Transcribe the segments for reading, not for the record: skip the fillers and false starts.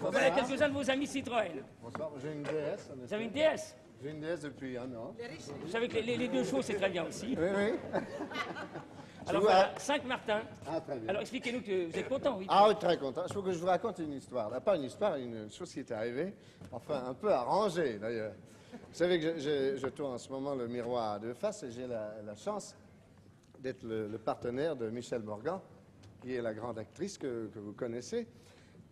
Voilà quelques-uns de vos amis Citroën. Bonsoir, j'ai une DS. Vous avez une DS? J'ai une DS depuis un an. Vous savez que les deux choses, c'est très bien aussi. Oui, oui. Alors voilà, Saint-Martin. Ah, très bien. Alors expliquez-nous que vous êtes content, oui. Ah oui, très content. Il faut que je vous raconte une histoire. Là, pas une histoire, une chose qui est arrivée. Enfin, un peu arrangée, d'ailleurs. Vous savez que je tourne en ce moment Le Miroir à deux faces et j'ai la chance d'être le partenaire de Michel Morgan, qui est la grande actrice que vous connaissez.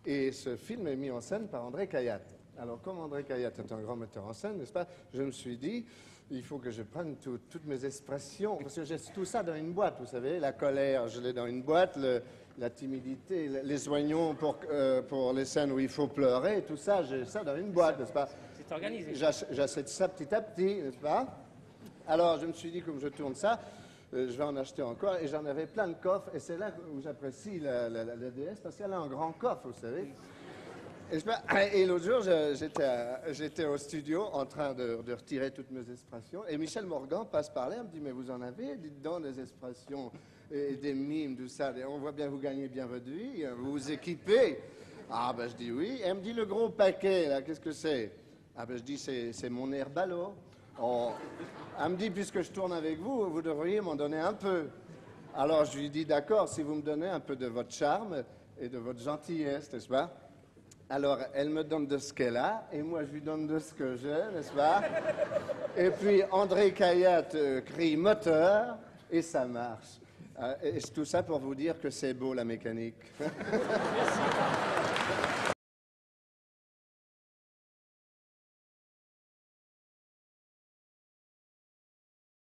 Et ce film est mis en scène par André Cayatte. Alors, comme André Cayatte est un grand metteur en scène, n'est-ce pas, je me suis dit, il faut que je prenne toutes mes expressions, parce que j'ai tout ça dans une boîte, vous savez, la colère, je l'ai dans une boîte, la timidité, les oignons pour les scènes où il faut pleurer, tout ça, j'ai ça dans une boîte, n'est-ce pas? C'est organisé. J'achète ça petit à petit, n'est-ce pas? Alors, je me suis dit, comme je tourne ça, je vais en acheter encore, et j'en avais plein de coffres, et c'est là où j'apprécie la DS, parce qu'elle a un grand coffre, vous savez. Et l'autre jour, j'étais au studio en train de retirer toutes mes expressions, et Michel Morgan passe par là, elle me dit, mais vous en avez, dites donc, des expressions, et des mimes, tout ça, et on voit bien que vous gagnez bien votre vie, vous vous équipez. Ah ben je dis oui, elle me dit, le gros paquet, là, qu'est-ce que c'est? Ah ben je dis, c'est mon air ballot. Elle me dit, puisque je tourne avec vous, vous devriez m'en donner un peu. Alors je lui dis, d'accord, si vous me donnez un peu de votre charme et de votre gentillesse, n'est-ce pas? Alors elle me donne de ce qu'elle a, et moi je lui donne de ce que j'ai, n'est-ce pas? Et puis André Cayatte crie moteur, et ça marche. Et tout ça pour vous dire que c'est beau la mécanique. Merci.